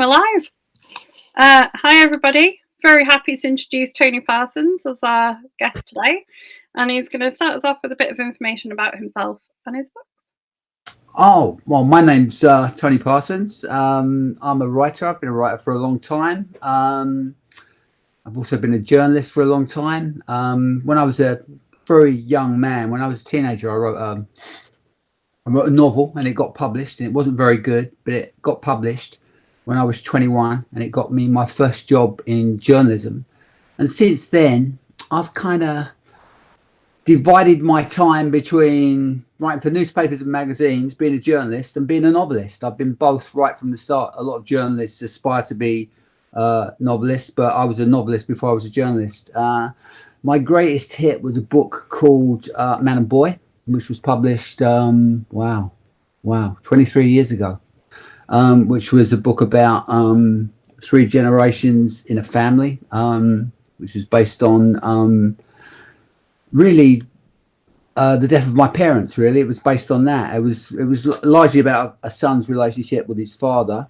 we're live. Hi, everybody. Very happy to introduce Tony Parsons as our guest today. And he's going to start us off with a bit of information about himself and his books. Oh, well, my name's Tony Parsons. I'm a writer. I've been a writer for a long time. I've also been a journalist for a long time. When I was a very young man, when I was a teenager, I wrote a novel and it got published, and it wasn't very good, but it got published when I was 21, and it got me my first job in journalism. And since then, I've kind of divided my time between writing for newspapers and magazines, being a journalist, and being a novelist. I've been both right from the start. A lot of journalists aspire to be novelists, but I was a novelist before I was a journalist. My greatest hit was a book called Man and Boy, which was published, 23 years ago, which was a book about three generations in a family, which was based on really the death of my parents. Really, it was based on that. It was largely about a son's relationship with his father,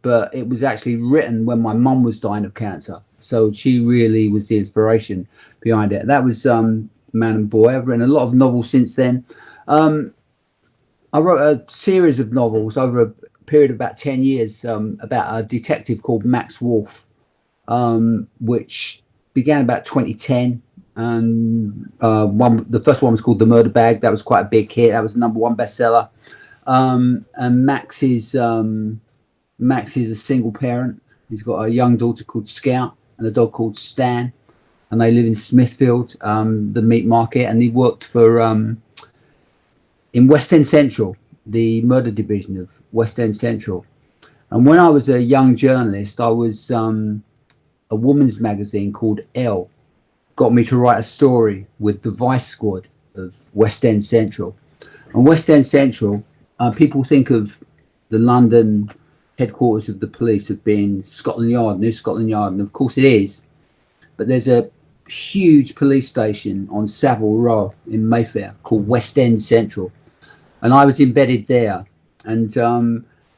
but it was actually written when my mum was dying of cancer. So she really was the inspiration behind it. That was Man and Boy. I've written a lot of novels since then. I wrote a series of novels over a period of about 10 years about a detective called Max Wolf, which began about 2010. And the first one was called The Murder Bag. That was quite a big hit. That was #1 bestseller. And Max is a single parent. He's got a young daughter called Scout and a dog called Stan, and they live in Smithfield, the meat market. And he worked for in West End Central, the murder division of West End Central. And when I was a young journalist, I was a woman's magazine called Elle got me to write a story with the Vice Squad of West End Central. And West End Central, people think of the London headquarters of the police as being Scotland Yard, New Scotland Yard, and of course it is. But there's a huge police station on Savile Row in Mayfair called West End Central, and I was embedded there. And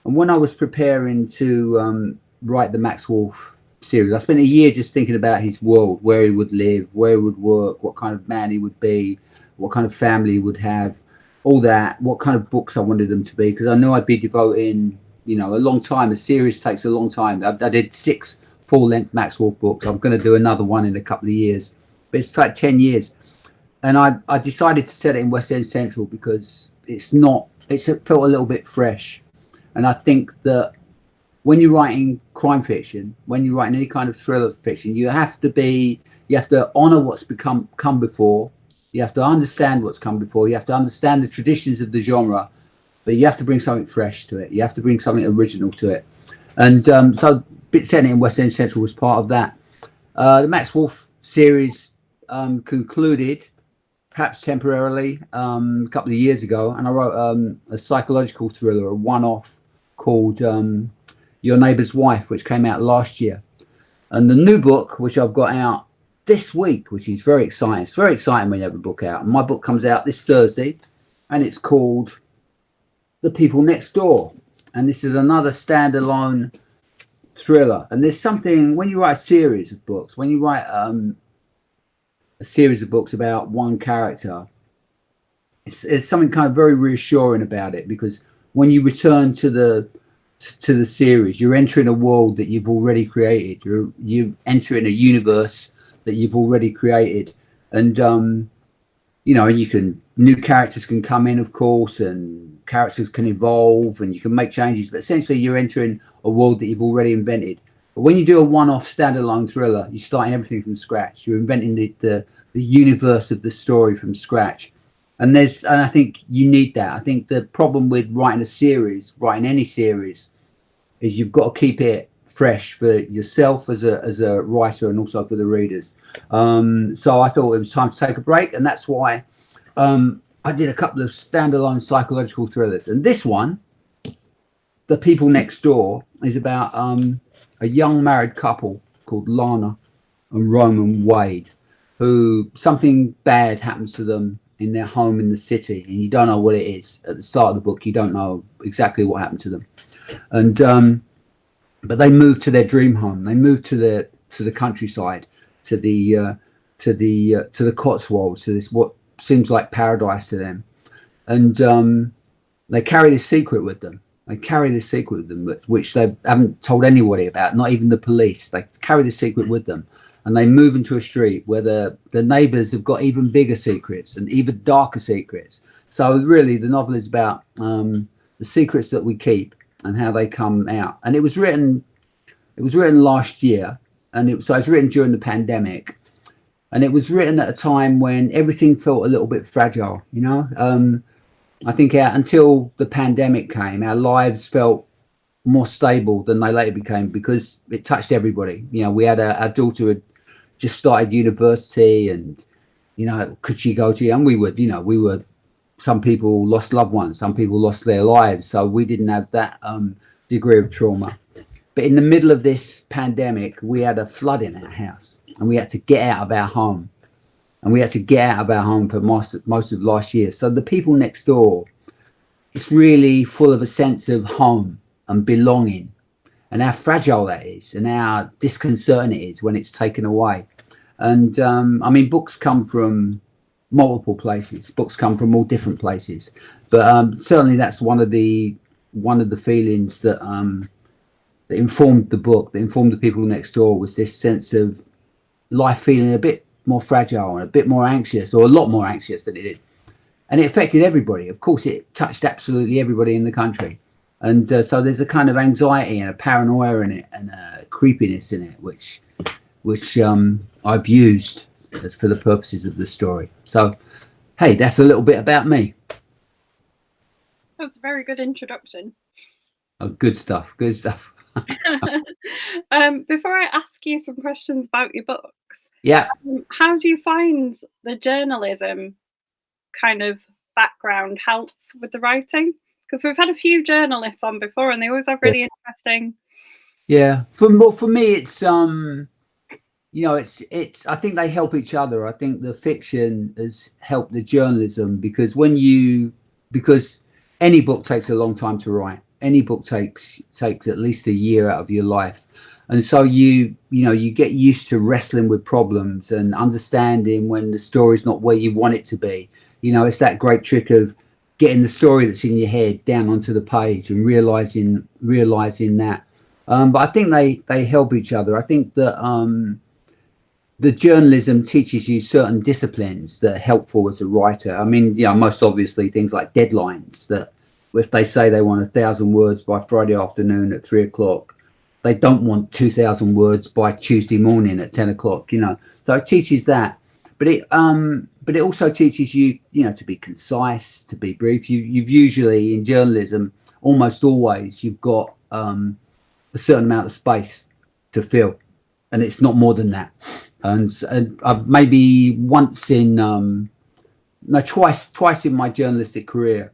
when I was preparing to write the Max Wolf series, I spent a year just thinking about his world, where he would live, where he would work, what kind of man he would be, what kind of family he would have, all that, what kind of books I wanted them to be, because I knew I'd be devoting, a long time. A series takes a long time. I did 6 full-length Max Wolf books. I'm going to do another one in a couple of years, but it's like 10 years. And I decided to set it in West End Central because it felt a little bit fresh. And I think that when you're writing crime fiction, when you're writing any kind of thriller fiction, you have to honor what's come before. You have to understand what's come before. You have to understand the traditions of the genre, but you have to bring something fresh to it. You have to bring something original to it. And so setting it in West End Central was part of that. The Max Wolf series concluded, perhaps temporarily, a couple of years ago, and I wrote a psychological thriller, a one-off called Your Neighbour's Wife, which came out last year. And the new book, which I've got out this week, which is very exciting. It's very exciting when you have a book out. And my book comes out this Thursday, and it's called The People Next Door. And this is another standalone thriller. And there's something, when you write a series of books, when you write a series of books about one character, it's something kind of very reassuring about it, because when you return to the series, you're entering a world that you've already created. You're entering a universe that you've already created, and new characters can come in, of course, and characters can evolve, and you can make changes. But essentially, you're entering a world that you've already invented. But when you do a one-off standalone thriller, you're starting everything from scratch. You're inventing the universe of the story from scratch. And I think you need that. I think the problem with writing any series, is you've got to keep it fresh for yourself as a writer, and also for the readers. So I thought it was time to take a break, and that's why I did a couple of standalone psychological thrillers. And this one, The People Next Door, is about a young married couple called Lana and Roman Wade, who something bad happens to them in their home in the city, and you don't know what it is. At the start of the book, you don't know exactly what happened to them. And but they moved to their dream home. They moved to the countryside, to the Cotswolds, to this what seems like paradise to them. And they carry this secret with them. They carry this secret with them, which they haven't told anybody about, not even the police. They carry this secret with them, and they move into a street where the neighbours have got even bigger secrets and even darker secrets. So really, the novel is about the secrets that we keep and how they come out. And it was written last year, and so it was written during the pandemic, and it was written at a time when everything felt a little bit fragile. I think until the pandemic came, our lives felt more stable than they later became because it touched everybody. We had our daughter had just started university, and could she go to? And we were. Some people lost loved ones, some people lost their lives, so we didn't have that degree of trauma. But in the middle of this pandemic, we had a flood in our house, and we had to get out of our home. And we had to get out of our home for most of last year. So the people next door, it's really full of a sense of home and belonging, and how fragile that is, and how disconcerting it is when it's taken away. And books come from multiple places. Books come from all different places, but certainly that's one of the feelings that informed the book, that informed the people next door, was this sense of life feeling a bit more fragile and a bit more anxious, or a lot more anxious than it did. And it affected everybody. Of course, it touched absolutely everybody in the country. And so there's a kind of anxiety and a paranoia in it, and a creepiness in it, which I've used for the purposes of the story. So, hey, that's a little bit about me. That's a very good introduction. Oh, good stuff. Good stuff. Before I ask you some questions about your books, yeah, how do you find the journalism kind of background helps with the writing? Because we've had a few journalists on before, and they always have really interesting. Yeah, for me, it's it's I think they help each other. I think the fiction has helped the journalism, because because any book takes a long time to write. Any book takes at least a year out of your life, and so you get used to wrestling with problems and understanding when the story's not where you want it to be. It's that great trick of getting the story that's in your head down onto the page and realizing that. But I think they help each other. I think that the journalism teaches you certain disciplines that are helpful as a writer. Most obviously things like deadlines, that if they say they want 1,000 words by Friday afternoon at 3 o'clock, they don't want 2,000 words by Tuesday morning at 10 o'clock, So it teaches that. But it also teaches you, to be concise, to be brief. You've usually in journalism, almost always, you've got a certain amount of space to fill, and it's not more than that. And maybe twice in my journalistic career,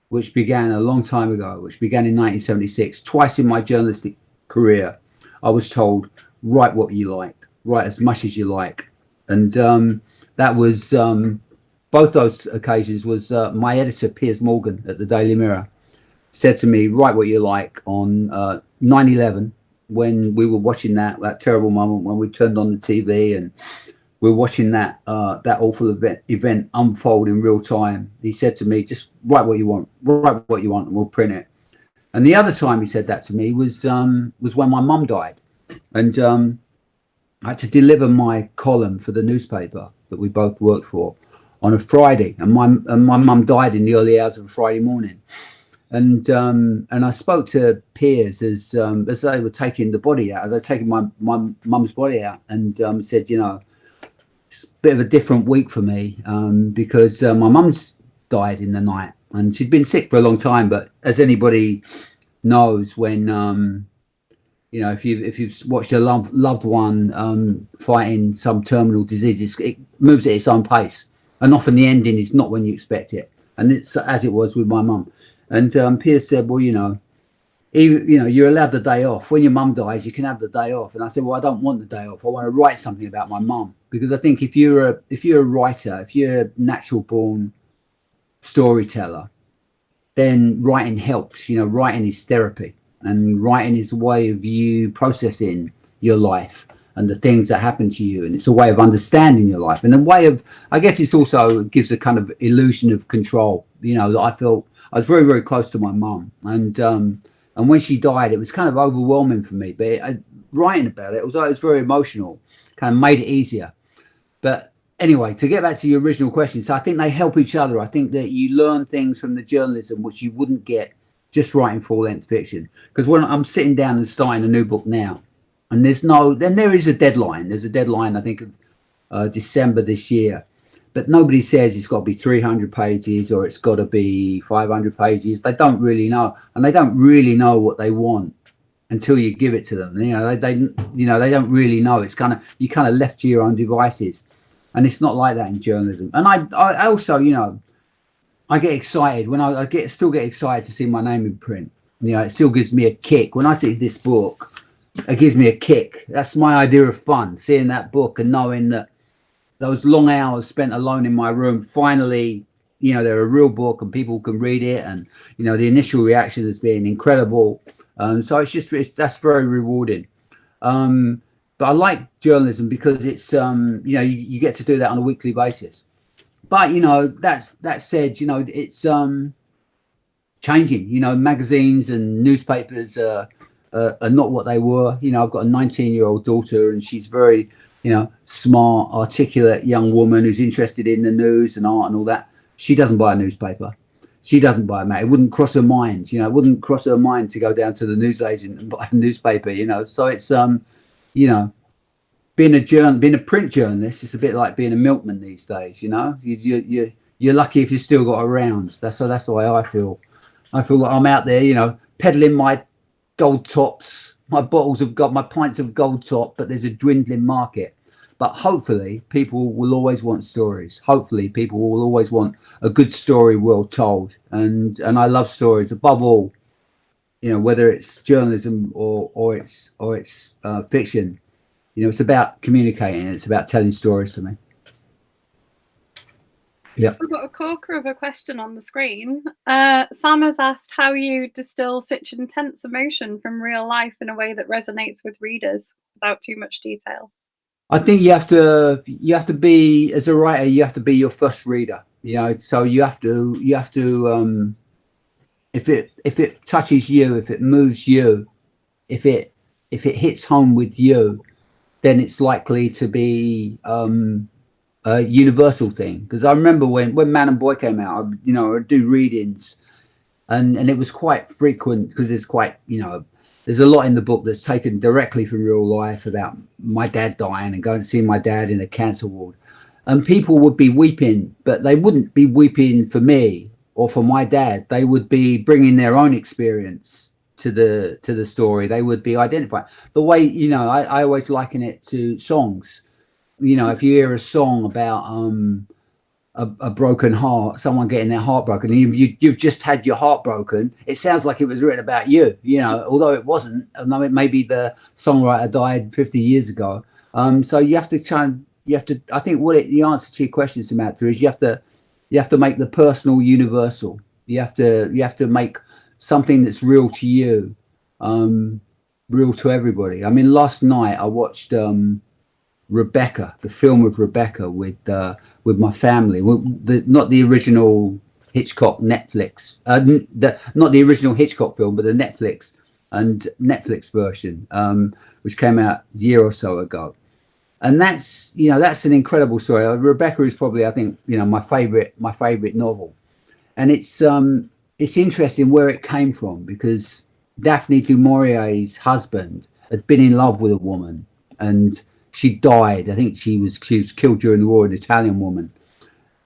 which began a long time ago, which began in 1976. Twice in my journalistic career, I was told, write what you like, write as much as you like. And that was, both those occasions was my editor, Piers Morgan at the Daily Mirror, said to me, write what you like on 9/11, when we were watching that terrible moment when we turned on the TV and we're watching that awful event unfold in real time. He said to me, just write what you want, and we'll print it. And the other time he said that to me was when my mum died, and I had to deliver my column for the newspaper that we both worked for on a Friday, and my mum died in the early hours of a Friday morning. And I spoke to Piers as they were taking the body out, as they were taking my mum's body out, and said, it's a bit of a different week for me, because my mum's died in the night, and she'd been sick for a long time. But as anybody knows, when if you've watched a loved one fighting some terminal disease, it moves at its own pace, and often the ending is not when you expect it. And it's as it was with my mum. And Piers said, well, you're allowed the day off. When your mum dies, you can have the day off. And I said, well, I don't want the day off. I want to write something about my mum, because I think if you're a writer, if you're a natural born storyteller, then writing helps. Writing is therapy. and writing is a way of you processing your life and the things that happen to you, and it's a way of understanding your life, and a way of, I guess it's also, it gives a kind of illusion of control, that I felt. I was very, very close to my mum, and when she died, it was kind of overwhelming for me, but writing about it, it was very emotional, kind of made it easier. But anyway, to get back to your original question, so I think they help each other. I think that you learn things from the journalism which you wouldn't get just writing full-length fiction. Because when I'm sitting down and starting a new book now, and there is a deadline. There's a deadline, I think, of December this year. But nobody says it's got to be 300 pages or it's got to be 500 pages. They don't really know, and they don't really know what they want until you give it to them. They don't really know. It's you kind of left to your own devices, and it's not like that in journalism. And I also, I get excited when I still get excited to see my name in print. It still gives me a kick when I see this book. It gives me a kick. That's my idea of fun, seeing that book and knowing that those long hours spent alone in my room, finally, they're a real book and people can read it, and the initial reaction has been incredible. So that's very rewarding. But I like journalism because it's you get to do that on a weekly basis. But that said, it's changing. Magazines and newspapers are not what they were. I've got a 19-year-old daughter, and she's very smart, articulate young woman who's interested in the news and art and all that. She doesn't buy a newspaper. She doesn't buy a magazine. It wouldn't cross her mind. It wouldn't cross her mind to go down to the newsagent and buy a newspaper. So it's being a print journalist, it's a bit like being a milkman these days. You're lucky if you're still got around. That's the way I feel. I feel like I'm out there, peddling my gold tops, my pints of gold top, but there's a dwindling market. But hopefully people will always want stories. Hopefully people will always want a good story well told. And I love stories above all, whether it's journalism or it's fiction. It's about communicating. It's about telling stories to me. Yeah. We've got a corker of a question on the screen. Sam has asked how you distill such intense emotion from real life in a way that resonates with readers without too much detail. I think you have to be, as a writer, you have to be your first reader. So you have to if it touches you, if it moves you, if it hits home with you, then it's likely to be a universal thing. Because I remember when Man and Boy came out, I'd do readings, and it was quite frequent because there's a lot in the book that's taken directly from real life about my dad dying and going to see my dad in a cancer ward. And people would be weeping, but they wouldn't be weeping for me or for my dad. They would be bringing their own experience to the story. They would be identifying the way, I always liken it to songs. If you hear a song about a broken heart, someone getting their heart broken, and you've just had your heart broken, it sounds like it was written about you, although it wasn't. Maybe the songwriter died 50 years ago. So you have to I think the answer to your question, Samantha, is you have to make the personal universal. You have to make something that's real to you, real to everybody. I mean, last night I watched Rebecca, the film of Rebecca, with my family. Not the original Hitchcock Netflix, not the original Hitchcock film, but the Netflix version, which came out a year or so ago. And that's an incredible story. Rebecca is probably, I think, my favorite novel, and it's interesting where it came from, because Daphne du Maurier's husband had been in love with a woman, and she died. I think she was killed during the war, an Italian woman.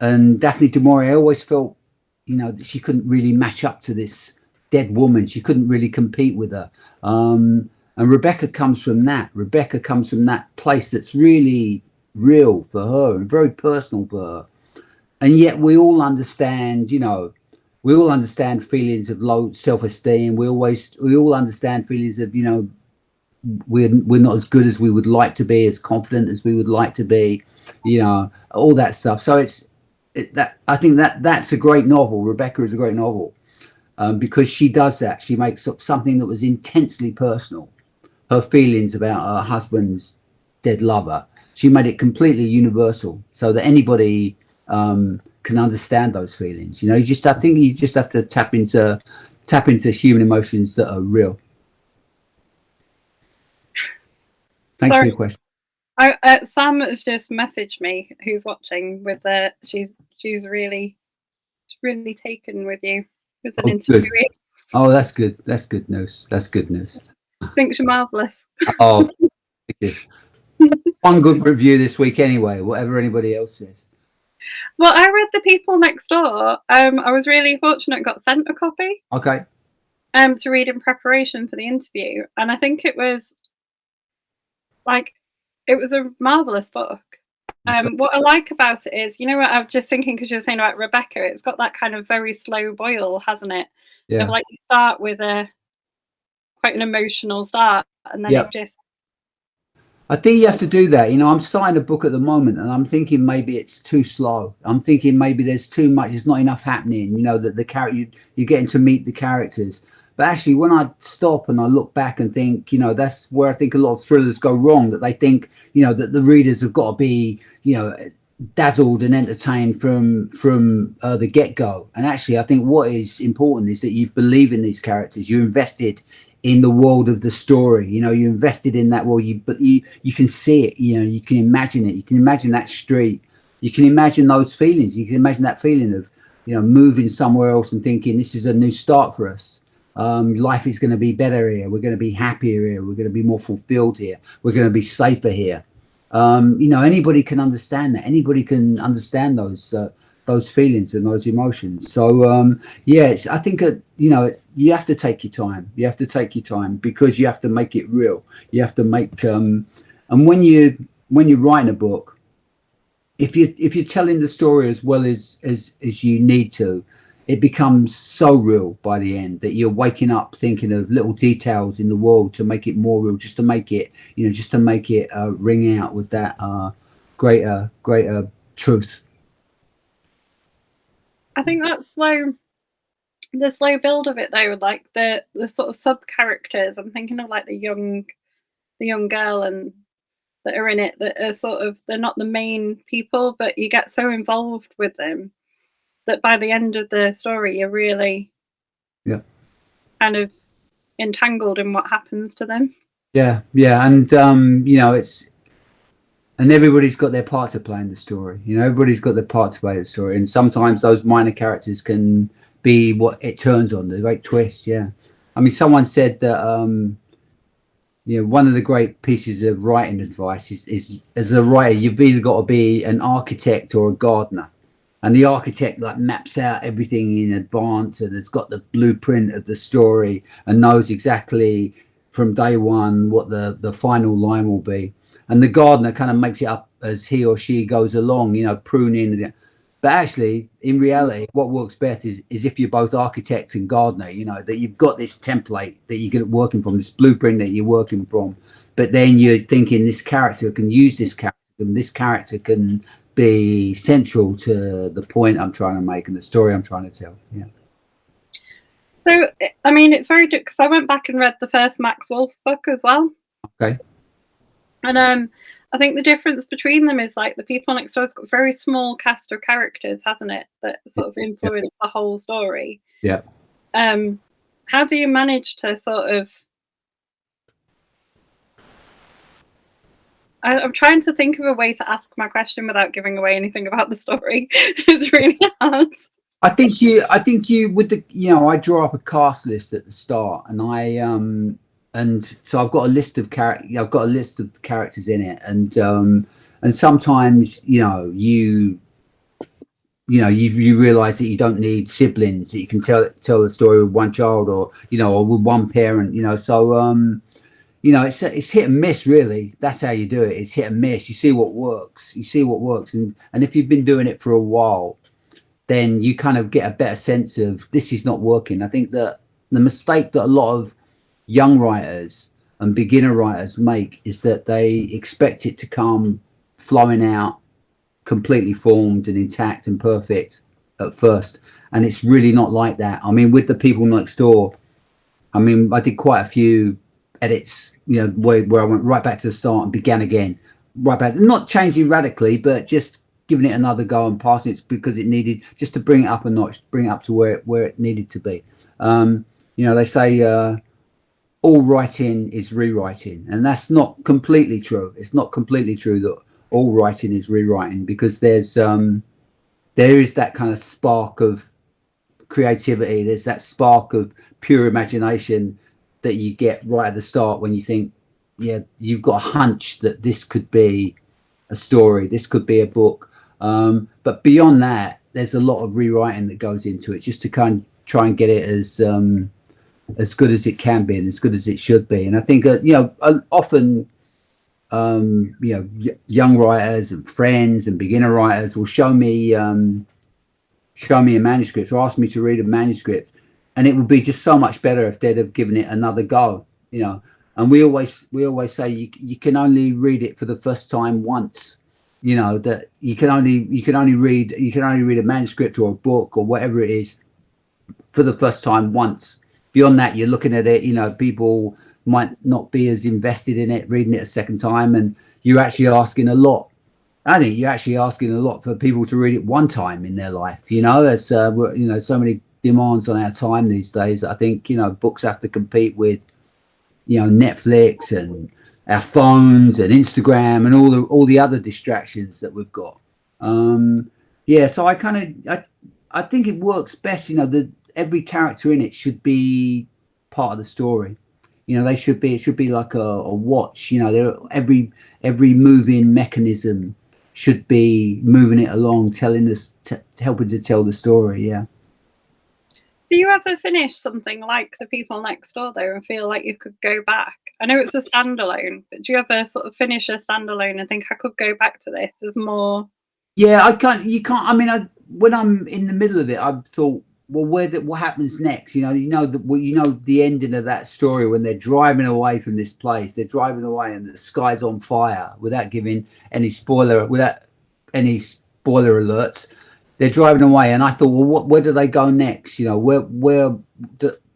And Daphne du Maurier always felt, that she couldn't really match up to this dead woman. She couldn't really compete with her. And Rebecca comes from that. Rebecca comes from that place that's really real for her and very personal for her. And yet we all understand, feelings of low self-esteem. We all understand feelings of, we're not as good as we would like to be, as confident as we would like to be, all that stuff. So I think that's a great novel. Rebecca is a great novel. because she does that. She makes up something that was intensely personal, her feelings about her husband's dead lover. She made it completely universal so that anybody can understand those feelings. You know, I think you just have to tap into human emotions that are real. Thanks for your question. Sam has just messaged me, who's watching, with she's really taken with you as an interviewee. Oh, that's good. That's good news. That's good news. Thinks you're marvellous. Oh, thank you. One good review this week anyway, whatever anybody else says. Well, I read The People Next Door. I was really fortunate, got sent a copy. Okay. To read in preparation for the interview, and I think it was a marvelous book. What I like about it is, you know what, I'm just thinking, because you're saying about Rebecca, it's got that kind of very slow boil, hasn't it? Yeah. Of like, you start with quite an emotional start, and then it just. I think you have to do that. You know, I'm starting a book at the moment, and I'm thinking maybe it's too slow. I'm thinking maybe there's too much. There's not enough happening. You know, that the character you're getting to meet the characters. But actually, when I stop and I look back and think, you know, that's where I think a lot of thrillers go wrong. That they think, you know, that the readers have got to be, you know, dazzled and entertained from the get-go. And actually, I think what is important is that you believe in these characters. You're invested in the world of the story. You know, you're invested in that world. You can see it. You know, you can imagine it. You can imagine that street. You can imagine those feelings. You can imagine that feeling of, you know, moving somewhere else and thinking this is a new start for us. Life is going to be better here. We're going to be happier here. We're going to be more fulfilled here. We're going to be safer here. You know, anybody can understand that. Anybody can understand those feelings and those emotions. So I think you know, you have to take your time. You have to take your time, because you have to make it real. You have to make and when you're writing a book, if you're telling the story as well as you need to, it becomes so real by the end that you're waking up thinking of little details in the world to make it more real, just to make it, you know, just to make it ring out with that greater truth. I think that's the slow build of it, though, like the sort of sub characters. I'm thinking of like the young girl and that are in it, that are sort of, they're not the main people, but you get so involved with them that by the end of the story you're really kind of entangled in what happens to them. And you know, and everybody's got their part to play in the story. You know, everybody's got their part to play in the story, and sometimes those minor characters can be what it turns on, the great twist. I mean, someone said that you know, one of the great pieces of writing advice is as a writer, you've either got to be an architect or a gardener. And the architect like maps out everything in advance and has got the blueprint of the story and knows exactly from day one what the final line will be. And the gardener kind of makes it up as he or she goes along, you know, pruning. But actually, in reality, what works best is if you're both architect and gardener, you know, that you've got this template that you're working from, this blueprint that you're working from. But then you're thinking this character can use this character, and this character can be central to the point I'm trying to make and the story I'm trying to tell. So, I mean, it's very good, because I went back and read the first Max Wolf book as well. Okay. And I think the difference between them is like The People Next Door's got a very small cast of characters, hasn't it, that sort of influence the whole story. How do you manage to sort of... I'm trying to think of a way to ask my question without giving away anything about the story. It's really hard. I think you with the, you know, I draw up a cast list at the start, and and so I've got a list of characters in it, and sometimes, you know, you realize that you don't need siblings, that you can tell the story with one child, or, you know, or with one parent, you know. So you know, it's hit and miss, really. That's how you do it. It's hit and miss. You see what works. And if you've been doing it for a while, then you kind of get a better sense of this is not working. I think that the mistake that a lot of young writers and beginner writers make is that they expect it to come flowing out completely formed and intact and perfect at first, and it's really not like that. I mean, with The People Next Door, I mean, I did quite a few edits, you know, where I went right back to the start and began again, right back, not changing radically, but just giving it another go and passing it because it needed, just to bring it up a notch, bring it up to where it needed to be. You know, they say all writing is rewriting, and that's not completely true. It's not completely true that all writing is rewriting, because there is that kind of spark of creativity. There's that spark of pure imagination that you get right at the start when you think, yeah, you've got a hunch that this could be a story, this could be a book. But beyond that, there's a lot of rewriting that goes into it, just to kind of try and get it as good as it can be and as good as it should be. And I think you know, often you know, young writers and friends and beginner writers will show me a manuscript or ask me to read a manuscript, and it would be just so much better if they'd have given it another go, you know. And we always say you can only read it for the first time once, you know, that you can only read a manuscript or a book or whatever it is for the first time once. Beyond that, you're looking at it, you know, people might not be as invested in it reading it a second time, and you're actually asking a lot. I think you're actually asking a lot for people to read it one time in their life. You know, there's you know, so many demands on our time these days. I think, you know, books have to compete with, you know, Netflix and our phones and Instagram and all the other distractions that we've got. Yeah, so I think it works best. You know, that every character in it should be part of the story. You know, it should be like a watch. You know, every moving mechanism should be moving it along, helping to tell the story. Yeah. Do you ever finish something like The People Next Door though and feel like you could go back? I know it's a standalone, but do you ever sort of finish a standalone and think I could go back to this? There's more. Yeah, I can't. You can't. I mean, when I'm in the middle of it, I thought, well, what happens next? You know the ending of that story when they're driving away from this place. They're driving away, and the sky's on fire. Without giving any without any spoiler alerts, they're driving away, and I thought, well, where do they go next? You know,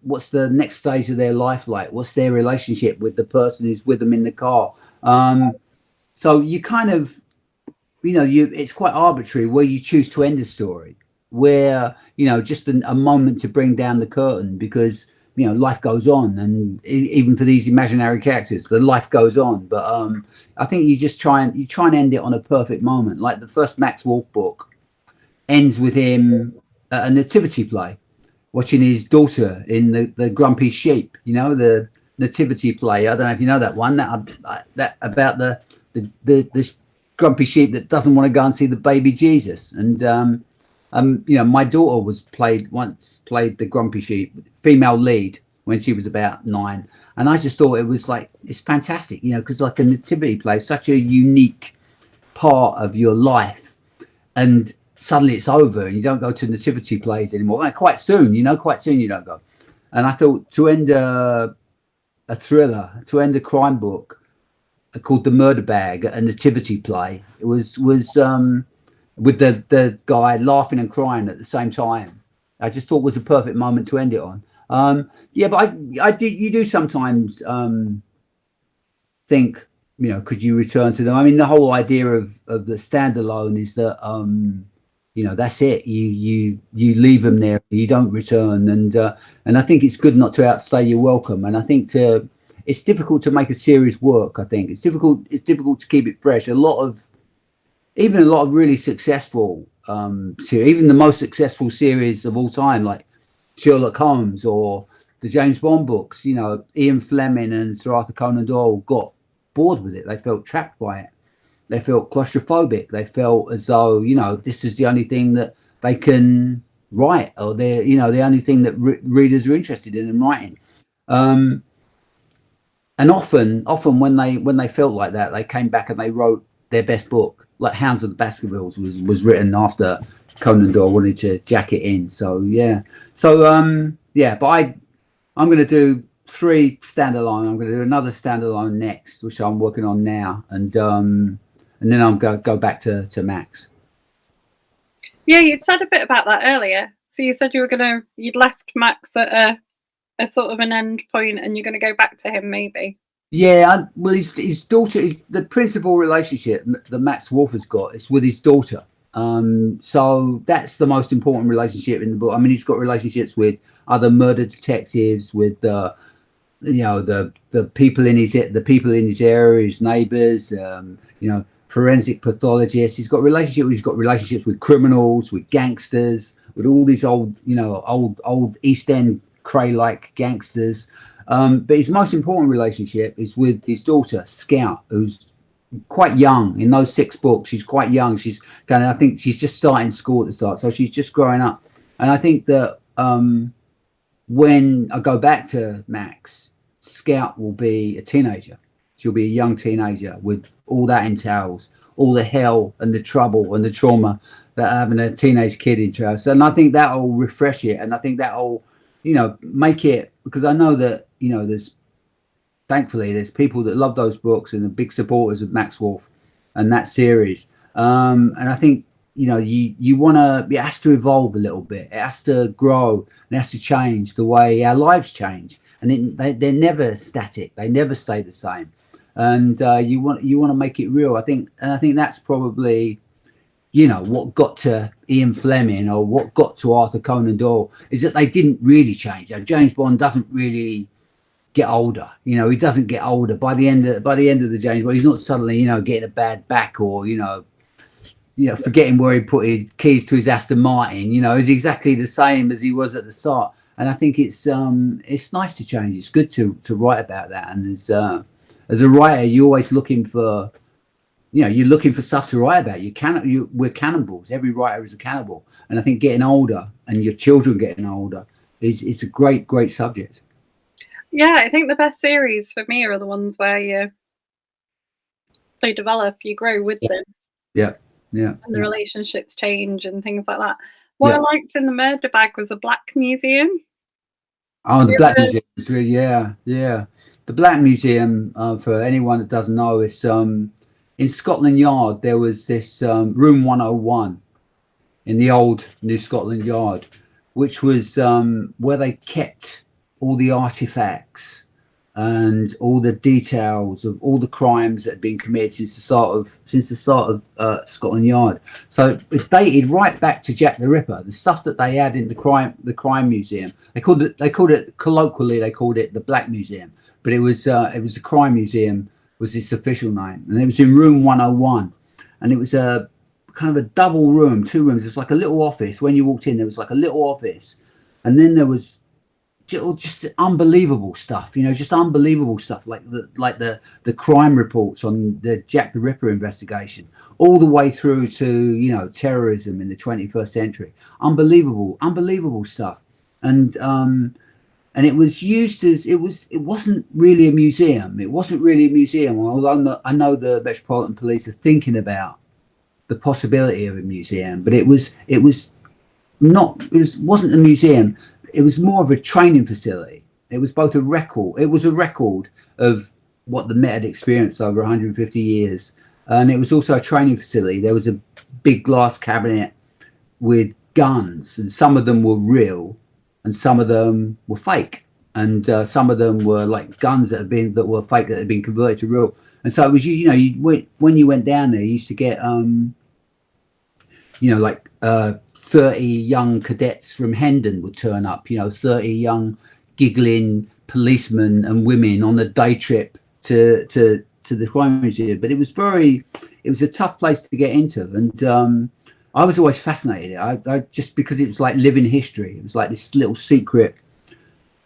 what's the next stage of their life like? What's their relationship with the person who's with them in the car? So you kind of, you know, it's quite arbitrary where you choose to end a story, where, you know, just a moment to bring down the curtain, because, you know, life goes on, and even for these imaginary characters, the life goes on. But I think you try and end it on a perfect moment. Like the first Max Wolf book ends with him at a nativity play, watching his daughter in the Grumpy Sheep. You know, the nativity play. I don't know if you know that one. That about the grumpy sheep that doesn't want to go and see the baby Jesus. And you know, my daughter once played the grumpy sheep, female lead, when she was about 9, and I just thought it was like, it's fantastic, you know, because like a nativity play is such a unique part of your life, and suddenly it's over and you don't go to nativity plays anymore. Like quite soon you don't go. And I thought, to end a thriller, to end a crime book called The Murder Bag, a nativity play, it was with the guy laughing and crying at the same time, I just thought was a perfect moment to end it on. Yeah, but you do sometimes think, you know, could you return to them? I mean, the whole idea of the standalone is that you know, that's it. You leave them there. You don't return, and I think it's good not to outstay your welcome. And I think it's difficult to make a series work. I think it's difficult to keep it fresh. A lot of really successful even the most successful series of all time, like Sherlock Holmes or the James Bond books, you know, Ian Fleming and Sir Arthur Conan Doyle got bored with it. They felt trapped by it. They felt claustrophobic. They felt as though, you know, this is the only thing that they can write, or they're, you know, the only thing that readers are interested in writing. And often when they felt like that, they came back and they wrote their best book. Like Hounds of the Baskervilles was written after Conan Doyle wanted to jack it in. So yeah. So yeah, but I'm going to do 3 standalone. I'm going to do another standalone next, which I'm working on now, and then I'm going to go back to Max. Yeah, you'd said a bit about that earlier. So you said you'd left Max at a sort of an end point, and you're going to go back to him, maybe. Yeah, well, his daughter is the principal relationship that Max Wolf has got. It's with his daughter. So that's the most important relationship in the book. I mean, he's got relationships with other murder detectives, with the people in his area, his neighbours, forensic pathologists. He's got relationships with criminals, with gangsters, with all these old East End Cray like gangsters. But his most important relationship is with his daughter Scout, who's quite young. In those 6 books, she's quite young. I think she's just starting school at the start, so she's just growing up. And I think that when I go back to Max, Scout will be a teenager. She'll be a young teenager with all that entails, all the hell and the trouble and the trauma that having a teenage kid entails. And I think that'll refresh it, and I think that'll, make it, because I know that thankfully there's people that love those books and are big supporters of Max Wolf and that series. And I think you want to, it has to evolve a little bit. It has to grow, and it has to change the way our lives change. And they're never static. They never stay the same. And you want to make it real. I think that's probably what got to Ian Fleming, or what got to Arthur Conan Doyle, is that they didn't really change. James Bond doesn't really get older. He doesn't get older by the end of the James Bond. He's not suddenly getting a bad back, or forgetting where he put his keys to his Aston Martin. He's exactly the same as he was at the start. And I think it's nice to change. It's good to write about that. And as a writer, you're always looking for, you're looking for stuff to write about. We're cannibals. Every writer is a cannibal. And I think getting older, and your children getting older, it's a great subject. Yeah, I think the best series for me are the ones where they develop, you grow with them. Yeah. And the relationships change and things like that. What I liked in the Murder Bag was a Black Museum. Oh, the Black Museum. Yeah. The Black Museum, for anyone that doesn't know, is in Scotland Yard. There was this room 101 in the old New Scotland Yard, which was where they kept all the artifacts and all the details of all the crimes that had been committed since the start of Scotland Yard. So it's dated right back to Jack the Ripper. The stuff that they had in the crime museum, they called it colloquially, they called it the Black Museum, but it was the Crime Museum was its official name, and it was in room 101, and it was a kind of a double room, 2 rooms. It was like a little office. When you walked in, there was like a little office, and then there was just unbelievable stuff, just unbelievable stuff, like the crime reports on the Jack the Ripper investigation, all the way through to terrorism in the 21st century. Unbelievable stuff. And it was used as it wasn't really a museum. Although I know the Metropolitan Police are thinking about the possibility of a museum, but it wasn't a museum. It was more of a training facility. It was both a record. It was a record of what the Met had experienced over 150 years. And it was also a training facility. There was a big glass cabinet with guns, and some of them were real and some of them were fake. And some of them were like guns that were fake, that had been converted to real. And so it was, when you went down there, you used to get, 30 young cadets from Hendon would turn up, 30 young giggling policemen and women on a day trip to the crime museum. But it was a tough place to get into. And I was always fascinated. I just, because it was like living history. It was like this little secret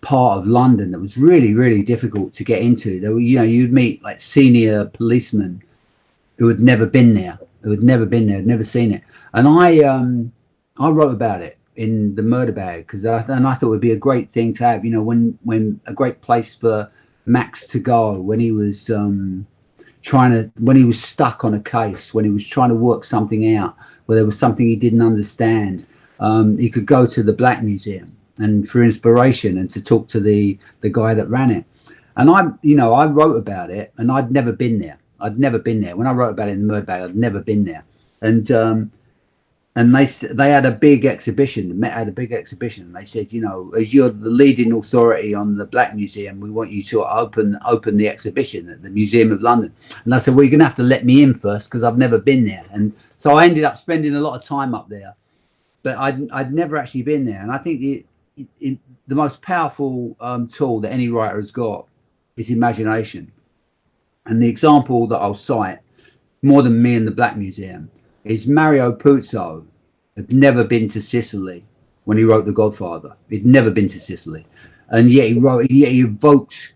part of London that was really, really difficult to get into. There were, you'd meet like senior policemen who had never been there, had never seen it. And I wrote about it in the Murder Bag, because I thought it would be a great thing to have, when a great place for Max to go when he was when he was stuck on a case, when he was trying to work something out, where there was something he didn't understand. He could go to the Black Museum and for inspiration, and to talk to the guy that ran it. And I wrote about it, and I'd never been there. When I wrote about it in the Murder Bag, I'd never been there. And and they had a big exhibition. The Met had a big exhibition, and they said, you know, as you're the leading authority on the Black Museum, we want you to open the exhibition at the Museum of London. And I said, well, you're gonna have to let me in first because I've never been there. And so I ended up spending a lot of time up there, but I'd never actually been there. And I think the most powerful tool that any writer has got is imagination. And the example that I'll cite more than me and the Black Museum is Mario Puzo had never been to Sicily when he wrote The Godfather. He'd never been to Sicily, and yet he evokes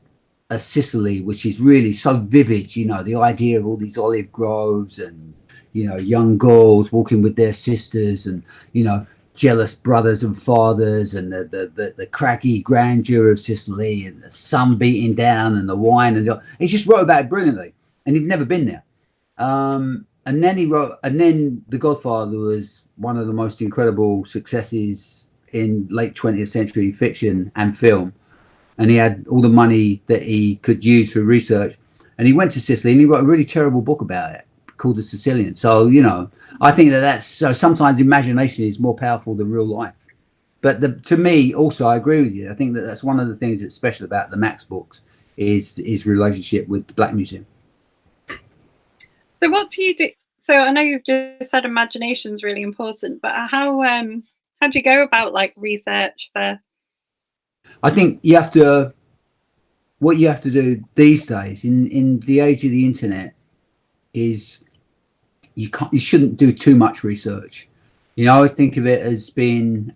a Sicily which is really so vivid. You know, the idea of all these olive groves and, you know, young girls walking with their sisters, and, you know, jealous brothers and fathers, and the craggy grandeur of Sicily, and the sun beating down, and the wine, and he just wrote about it brilliantly, and he'd never been there. And then The Godfather was one of the most incredible successes in late 20th century fiction and film. And he had all the money that he could use for research. And he went to Sicily and he wrote a really terrible book about it called The Sicilian. So, you know, I think that's so sometimes imagination is more powerful than real life. But to me, also, I agree with you. I think that's one of the things that's special about the Max books is his relationship with the Black Museum. So what do you do? So I know you've just said imagination is really important, but how do you go about like research for? I think what you have to do these days in the age of the internet is you shouldn't do too much research. You know, I always think of it as being,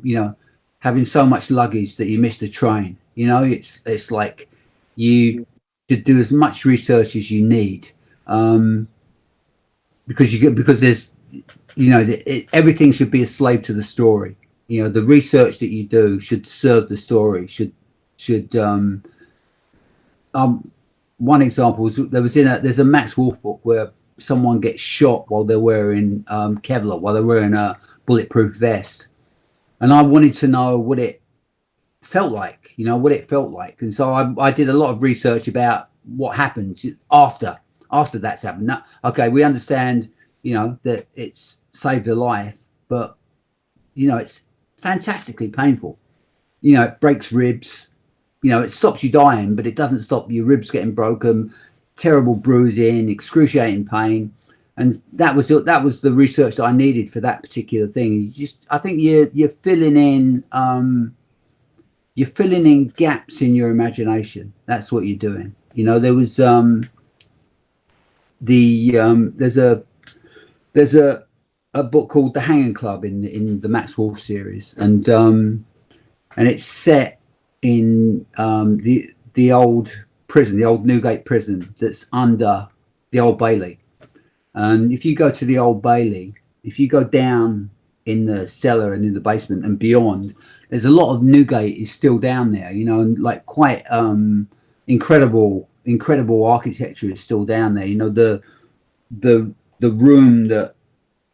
you know, having so much luggage that you miss the train. You know, it's like you should do as much research as you need. Because there's, you know, everything should be a slave to the story. You know, the research that you do should serve the story. One example is there's a Max Wolf book where someone gets shot while they're wearing Kevlar, while they're wearing a bulletproof vest, and I wanted to know what it felt like. You know, what it felt like, and so I did a lot of research about what happens after that's happened. Now, okay, we understand, you know, that it's saved a life, but, you know, it's fantastically painful. You know, it breaks ribs. You know, it stops you dying, but it doesn't stop your ribs getting broken, terrible bruising, excruciating pain. And that was the research that I needed for that particular thing. I think you're filling in gaps in your imagination. That's what you're doing. You know, there was there's a book called The Hanging Club in the Max Wolf series, and it's set in the old prison, the old Newgate prison that's under the Old Bailey. And if you go to the Old Bailey, if you go down in the cellar and in the basement and beyond, there's a lot of Newgate is still down there, you know, and like quite incredible architecture is still down there. You know, the room that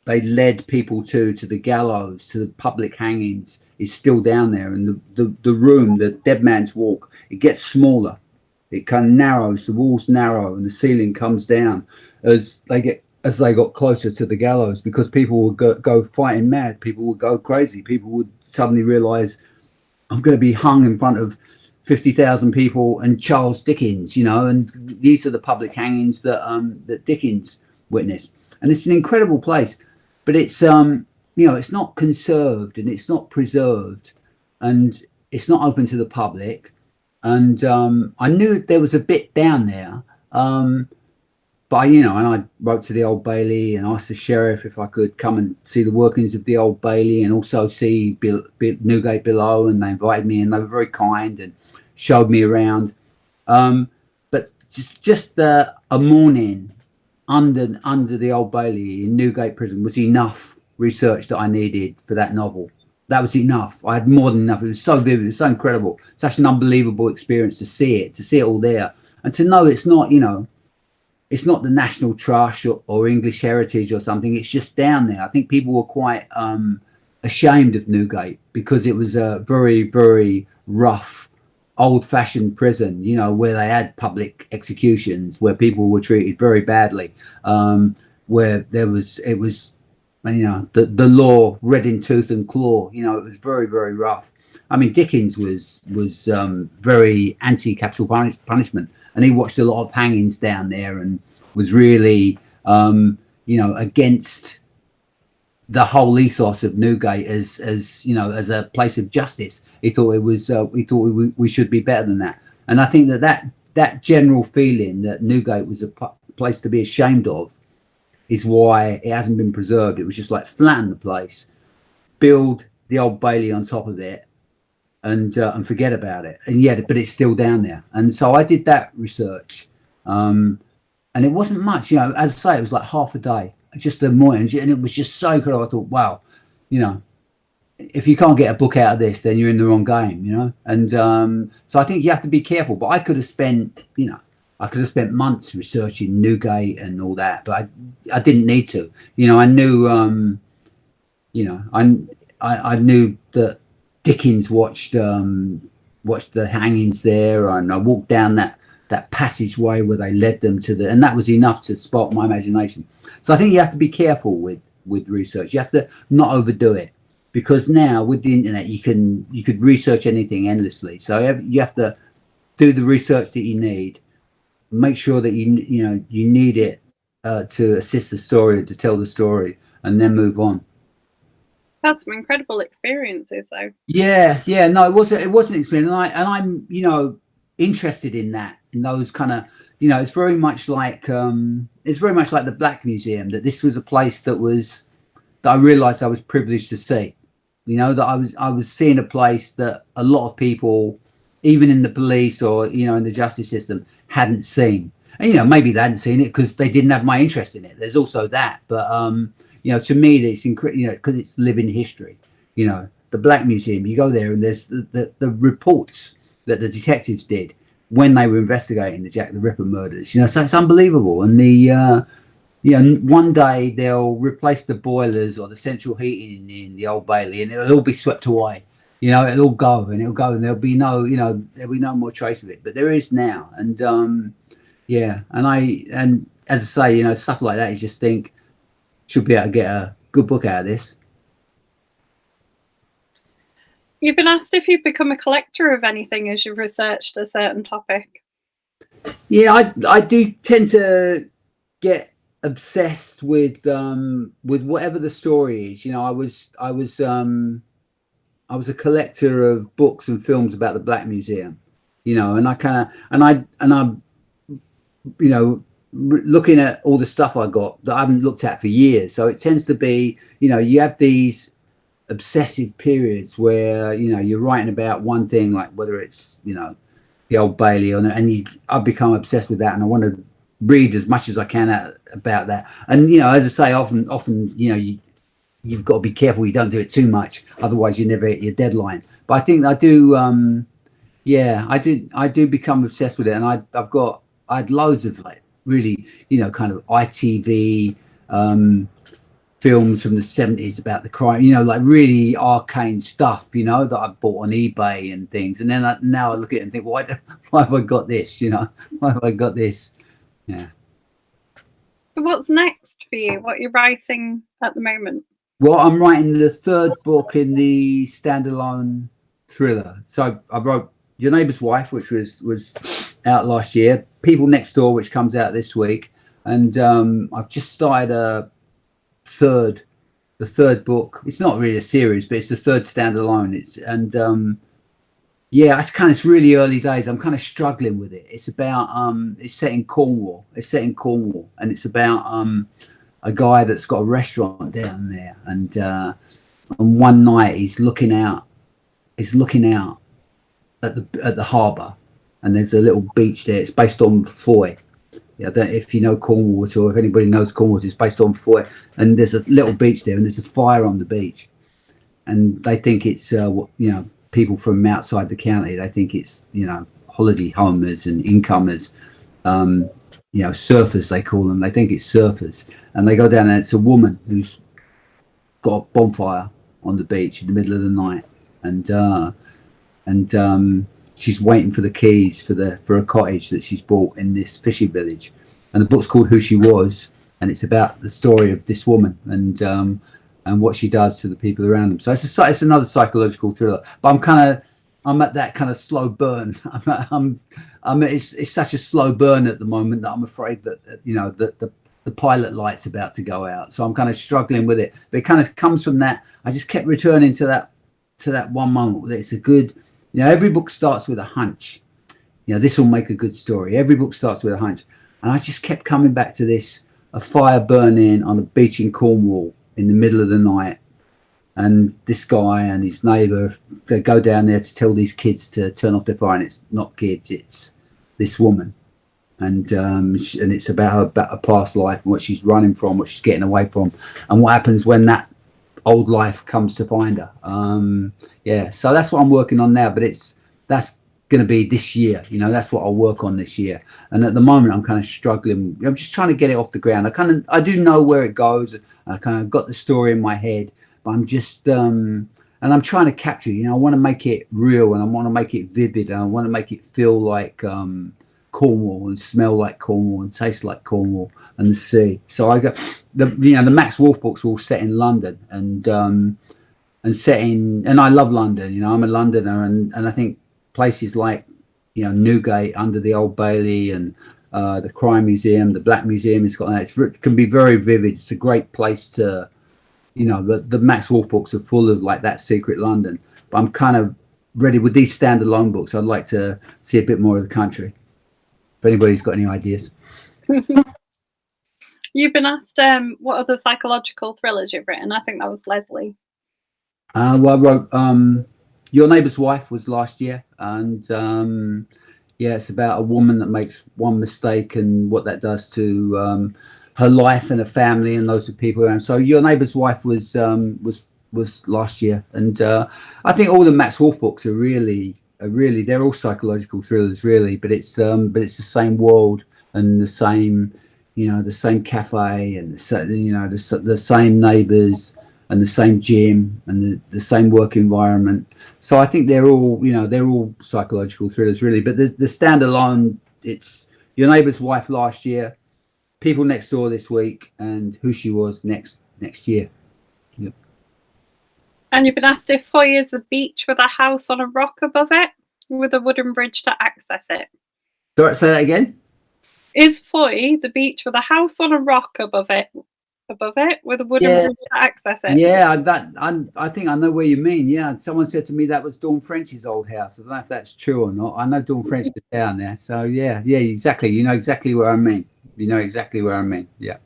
they led people to the gallows, to the public hangings, is still down there. And the room, the Dead Man's Walk, it gets smaller. It kind of narrows, the walls narrow, and the ceiling comes down as they got closer to the gallows, because people would go fighting mad. People would go crazy. People would suddenly realize, I'm going to be hung in front of 50,000 people and Charles Dickens, you know, and these are the public hangings that Dickens witnessed. And it's an incredible place, but it's you know, it's not conserved and it's not preserved and it's not open to the public. And I knew there was a bit down there, but you know, and I wrote to the Old Bailey and asked the sheriff if I could come and see the workings of the Old Bailey and also see Newgate below, and they invited me, and they were very kind and showed me around. But just a morning under the Old Bailey in Newgate prison was enough research that I needed for that novel. That was enough. I had more than enough. It was so vivid, it was so incredible, such an unbelievable experience to see it all there, and to know it's not, you know, it's not the National Trust or English Heritage or something. It's just down there. I think people were quite ashamed of Newgate because it was a very, very rough, old-fashioned prison, you know, where they had public executions, where people were treated very badly, where it was the law read in tooth and claw. It was very, very rough. I mean, Dickens was very anti-capital punishment, and he watched a lot of hangings down there, and was really against the whole ethos of Newgate as a place of justice. He thought we should be better than that. And I think that general feeling that Newgate was a place to be ashamed of is why it hasn't been preserved. It was just like flatten the place, build the Old Bailey on top of it, and forget about it. And yet, but it's still down there. And so I did that research, and it wasn't much. As I say, it was like half a day, just the morning, and it was just so good. I thought, wow, if you can't get a book out of this, then you're in the wrong game, And so I think you have to be careful. But I could have spent, months researching Newgate and all that, but I didn't need to. I knew, I knew that Dickens watched the hangings there, and I walked down that passageway where they led them to and that was enough to spark my imagination. So I think you have to be careful with research. You have to not overdo it, because now with the internet you could research anything endlessly. So you have to do the research that you need, make sure that you need it to assist the story, to tell the story, and then move on. That's some incredible experiences, though. Yeah, no, it wasn't experience, and I'm interested in that, in those kind of, it's very much like the Black Museum, that this was a place that I realized I was privileged to see, that I was seeing a place that a lot of people, even in the police or in the justice system, hadn't seen. And maybe they hadn't seen it because they didn't have my interest in it. There's also that, but to me, it's incredible, because it's living history. The Black Museum, you go there and there's the reports that the detectives did when they were investigating the Jack the Ripper murders. So it's unbelievable. And one day they'll replace the boilers or the central heating in the Old Bailey, and it'll all be swept away. It'll all go, and there'll be no more trace of it. But there is now, and and as I say, stuff like that, you just think, should be able to get a good book out of this. You've been asked if you've become a collector of anything as you've researched a certain topic. Yeah, I do tend to get obsessed with whatever the story is. I was a collector of books and films about the Black Museum, and I'm looking at all the stuff I got that I haven't looked at for years. So it tends to be, you have these obsessive periods where you're writing about one thing, like whether it's the Old Bailey, and I've become obsessed with that, and I want to read as much as I can about that. And as I say, often you've got to be careful you don't do it too much, otherwise you never hit your deadline. But I think I do I do become obsessed with it, and I had loads of really kind of ITV films from the 70s about the crime, really arcane stuff, that I bought on eBay and things. And then now I look at it and think, why have I got this? Why have I got this? Yeah. So what's next for you? What you're writing at the moment? Well, I'm writing the third book in the standalone thriller. So I wrote Your Neighbour's Wife, which was out last year, People Next Door, which comes out this week, and I've just started the third book. It's not really a series, but it's the third standalone. It's really early days. I'm kind of struggling with it. It's about it's set in Cornwall. And it's about a guy that's got a restaurant down there, and one night he's looking out at the harbour, and there's a little beach there. It's based on Foy. I don't know if you know Cornwall at all. If anybody knows Cornwall, it's based on Foy. And there's a little beach there, and there's a fire on the beach. And they think it's people from outside the county. They think it's holiday homers and incomers, surfers they call them. They think it's surfers, and they go down, and it's a woman who's got a bonfire on the beach in the middle of the night, and she's waiting for the keys for a cottage that she's bought in this fishing village. And the book's called Who She Was, and it's about the story of this woman and what she does to the people around them. So it's another psychological thriller, but I'm at that kind of slow burn. It's such a slow burn at the moment that I'm afraid that the pilot light's about to go out. So I'm kind of struggling with it. But it kind of comes from that. I just kept returning to that one moment. That it's a good, every book starts with a hunch. This will make a good story. Every book starts with a hunch. And I just kept coming back to this, a fire burning on a beach in Cornwall in the middle of the night. And this guy and his neighbour, they go down there to tell these kids to turn off their fire, and it's not kids, it's this woman. And it's about her past life and what she's running from, what she's getting away from, and what happens when that old life comes to find her. So that's what I'm working on now, but that's going to be this year. That's what I'll work on this year. And at the moment, I'm kind of struggling. I'm just trying to get it off the ground. I do know where it goes. I kind of got the story in my head. But I'm just, and I'm trying to capture, I want to make it real, and I want to make it vivid, and I want to make it feel like Cornwall, and smell like Cornwall, and taste like Cornwall and the sea. So I got the Max Wolf books were all set in London, and I love London. I'm a Londoner, and I think places like Newgate under the Old Bailey, and the Crime Museum, the Black Museum in Scotland, it can be very vivid. It's a great place to. The Max Wolf books are full of like that secret London, but I'm kind of ready with these standalone books. I'd like to see a bit more of the country. If anybody's got any ideas. You've been asked what other psychological thrillers you've written. I think that was Leslie. Well, I wrote Your Neighbour's Wife was last year, and it's about a woman that makes one mistake and what that does to her life and her family and those people around. So Your Neighbour's Wife was last year, and I think all the Max Wolf books are really they're all psychological thrillers, really. But it's the same world and the same the same cafe and the same neighbours and the same gym and the same work environment. So I think they're all psychological thrillers, really. But the standalone, it's Your Neighbour's Wife last year, People Next Door this week, and Who She Was next year. Yep. And you've been asked if Foy is a beach with a house on a rock above it, with a wooden bridge to access it. Sorry, say that again. Is Foy the beach with a house on a rock above it, with a wooden bridge to access it? Yeah, I think I know where you mean. Yeah, someone said to me that was Dawn French's old house. I don't know if that's true or not. I know Dawn French is down there, so yeah, exactly. You know exactly where I mean. Yeah.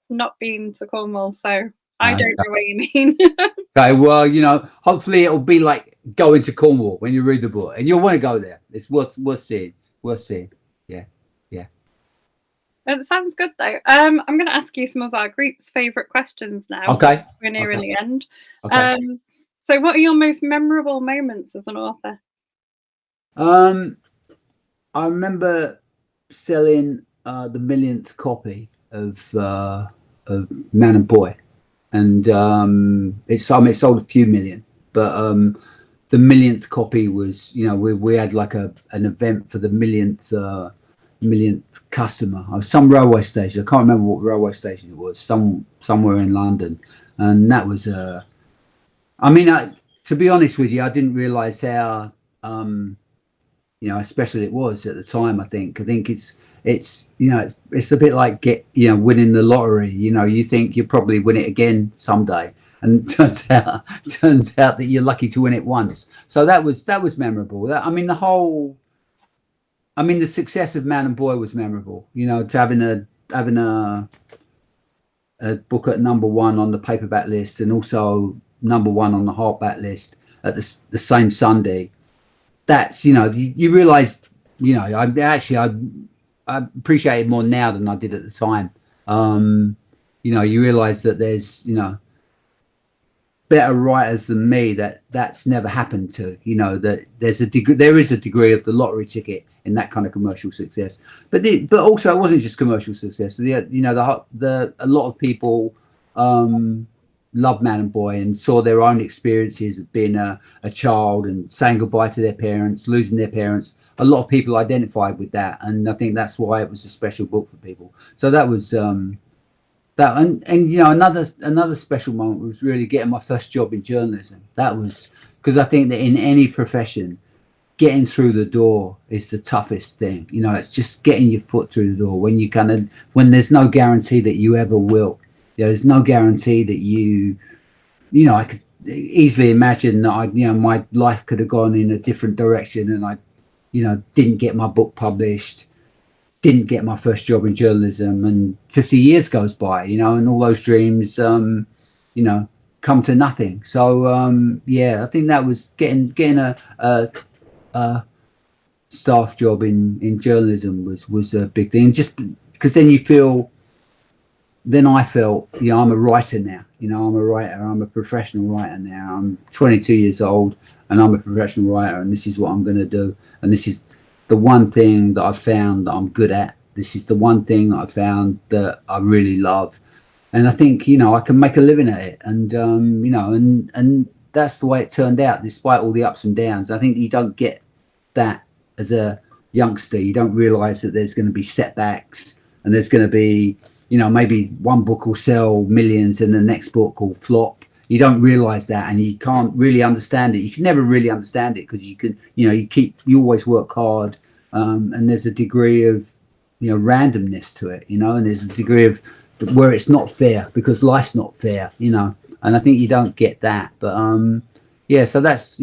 Not been to Cornwall, so I don't know what you mean. Okay, well, hopefully it'll be like going to Cornwall when you read the book, and you'll want to go there. It's worth seeing. Yeah. It sounds good though. I'm going to ask you some of our group's favourite questions now. Okay. We're nearing the end. Okay. So what are your most memorable moments as an author? I remember selling the millionth copy of Man and Boy, and it sold a few million, but the millionth copy was, we had like an event for the millionth customer. Some railway station, I can't remember what railway station it was, somewhere in London, and that was to be honest with you, I didn't realize how special it was at the time. I think it's a bit like winning the lottery. You think you'll probably win it again someday, and turns out that you're lucky to win it once. So that was memorable. The success of Man and Boy was memorable. To having a book at #1 on the paperback list, and also #1 on the hardback list at the same Sunday. That's you realize I appreciate it more now than I did at the time. You realize that there's better writers than me that's never happened to. That there is a degree of the lottery ticket in that kind of commercial success, but also it wasn't just commercial success. A lot of people loved Man and Boy and saw their own experiences of being a child and saying goodbye to their parents, losing their parents. A lot of people identified with that, and I think that's why it was a special book for people. So that was that, and you know, another special moment was really getting my first job in journalism. That was because I think that in any profession, getting through the door is the toughest thing. You know, it's just getting your foot through the door when you when there's no guarantee that you ever will. You know, there's no guarantee that you know, I could easily imagine that my life could have gone in a different direction, and I, didn't get my book published, didn't get my first job in journalism, and 50 years goes by, and all those dreams, come to nothing. So, yeah, I think that was getting a staff job in journalism was a big thing, just because then I felt, I'm a writer now. I'm a writer. I'm a professional writer now. I'm 22 years old and I'm a professional writer, and this is what I'm going to do. And this is the one thing that I've found that I'm good at. This is the one thing that I found that I really love. And I think, I can make a living at it. And, and that's the way it turned out, despite all the ups and downs. I think you don't get that as a youngster. You don't realize that there's going to be setbacks, and there's going to be, maybe one book will sell millions and the next book will flop. You don't realize that, and you can't really understand it. You can never really understand it, because you always work hard, and there's a degree of, randomness to it, and there's a degree of where it's not fair, because life's not fair, and I think you don't get that. But yeah, so that's,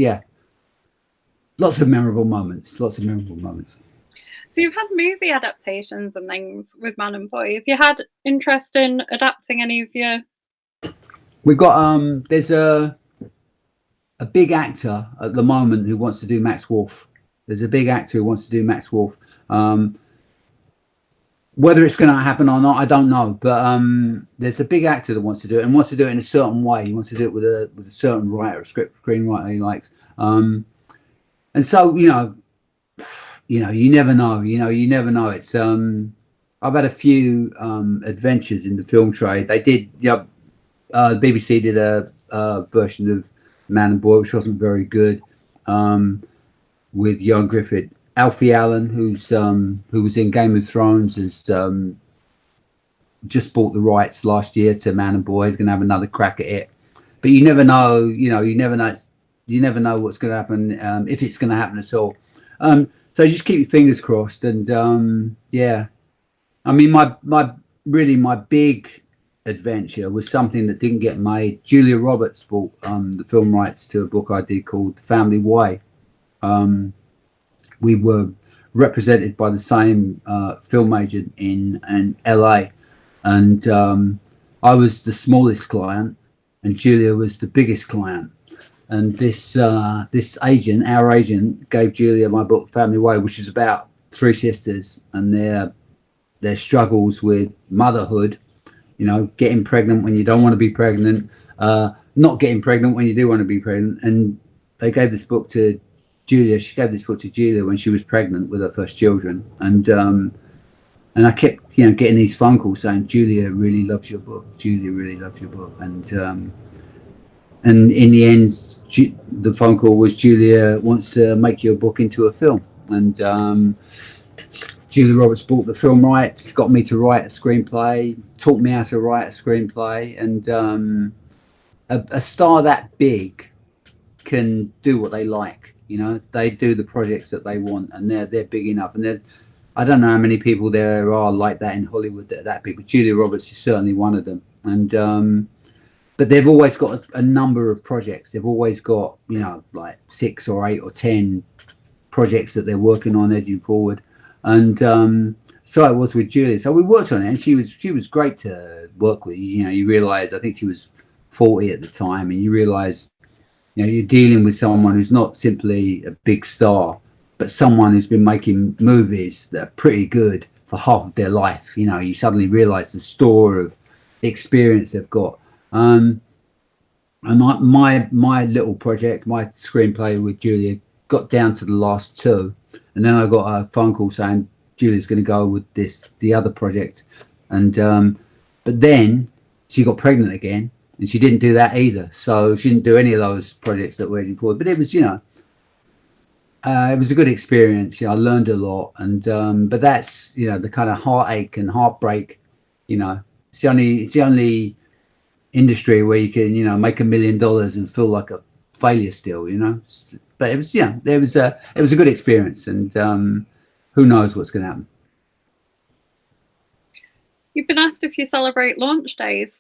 lots of memorable moments. So you've had movie adaptations and things with Man and Boy. Have you had interest in adapting any of your? We've got there's a big actor at the moment who wants to do Max Wolf. There's a big actor who wants to do Max Wolf. Whether it's going to happen or not, I don't know. But there's a big actor that wants to do it, and wants to do it in a certain way. He wants to do it with a certain writer, a screenwriter he likes. And so you never know. You never know. It's I've had a few adventures in the film trade. They did, the BBC did a version of Man and Boy, which wasn't very good, with Jan Griffith. Alfie Allen, who was in Game of Thrones, has just bought the rights last year to Man and Boy. He's going to have another crack at it. But you never know. You never know. You never know what's going to happen, if it's going to happen at all. So just keep your fingers crossed. And yeah, I mean, my big adventure was something that didn't get made. Julia Roberts bought the film rights to a book I did called The Family Way. We were represented by the same film agent in LA, and I was the smallest client, and Julia was the biggest client. And this agent, our agent, gave Julia my book Family Way, which is about three sisters and their struggles with motherhood, getting pregnant when you don't want to be pregnant, not getting pregnant when you do want to be pregnant. And they gave this book to Julia. She gave this book to Julia when she was pregnant with her first children. And I kept, getting these phone calls saying, Julia really loves your book. Julia really loves your book. And in the end, the phone call was, Julia wants to make your book into a film. And Julia Roberts bought the film rights, got me to write a screenplay, taught me how to write a screenplay. And a star that big can do what they like. They do the projects that they want, and they're big enough. And I don't know how many people there are like that in Hollywood that are that big, but Julia Roberts is certainly one of them. And but they've always got a number of projects. They've always got, like 6 or 8 or 10 projects that they're working on, edging forward. And so it was with Julia. So we worked on it, and she was great to work with. You realise, I think she was 40 at the time, and you realise, you're dealing with someone who's not simply a big star, but someone who's been making movies that are pretty good for half of their life. You suddenly realise the store of experience they've got. And my little project, my screenplay with Julia, got down to the last 2, and then I got a phone call saying Julia's going to go with the other project. And but then she got pregnant again, and she didn't do that either. So she didn't do any of those projects that we're heading forward. But it was, it was a good experience. I learned a lot, and but that's the kind of heartache and heartbreak. It's the only industry where you can make $1 million and feel like a failure still. But it was it was a good experience, and who knows what's going to happen. You've been asked if you celebrate launch days.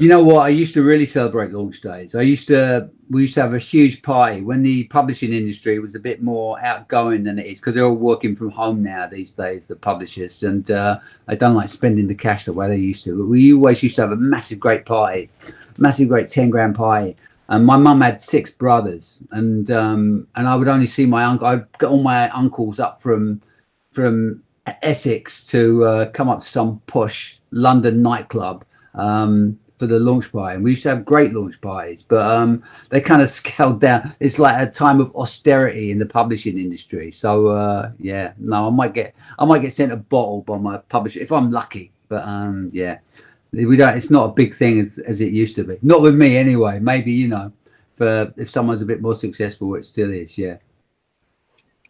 You know what? I used to really celebrate launch days. We used to have a huge party when the publishing industry was a bit more outgoing than it is, because they're all working from home now these days, the publishers, and they don't like spending the cash the way they used to. But we always used to have a massive, great party, massive, great 10 grand party. And my mum had 6 brothers, and I would only see my uncle. I'd get all my uncles up from Essex to come up to some posh London nightclub for the launch party, and we used to have great launch parties, but they kind of scaled down. It's like a time of austerity in the publishing industry. So I might get sent a bottle by my publisher if I'm lucky, but we don't. It's not a big thing as it used to be. Not with me anyway. Maybe for if someone's a bit more successful, it still is. Yeah.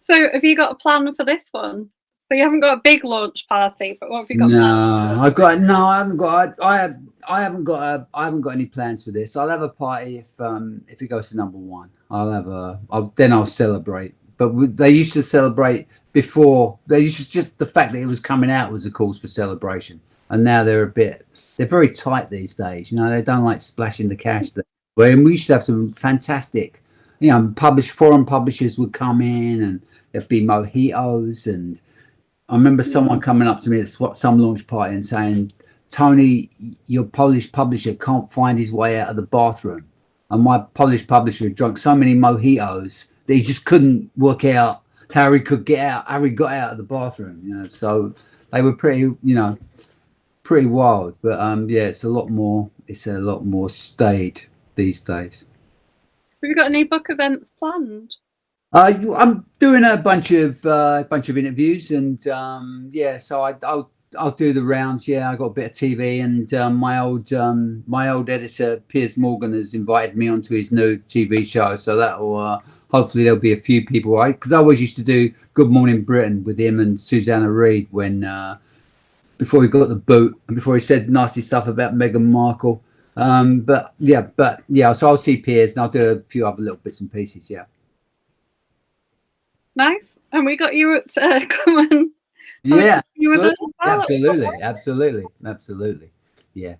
So have you got a plan for this one? So you haven't got a big launch party, but what have you got? I haven't got any plans for this. I'll have a party if it goes to #1. I'll celebrate. But they used to celebrate before. They used to, just the fact that it was coming out was a cause for celebration. And now they're very tight these days. They don't like splashing the cash. When we used to have some fantastic, foreign publishers would come in, and there'd be mojitos. And I remember someone coming up to me at some launch party and saying, "Tony, your Polish publisher can't find his way out of the bathroom." And my Polish publisher had drunk so many mojitos that he just couldn't work out how he got out of the bathroom. So they were pretty wild. But it's a lot more staid these days. Have you got any book events planned? I'm doing a bunch of interviews, and so I'll do the rounds. I got a bit of TV, and my old editor Piers Morgan has invited me onto his new TV show, so that'll hopefully there'll be a few people, right? Because I always used to do Good Morning Britain with him and Susanna Reid before he got the boot and before he said nasty stuff about Meghan Markle. So I'll see Piers, and I'll do a few other little bits and pieces. Yeah. Nice. And we got you to come and absolutely. Yeah.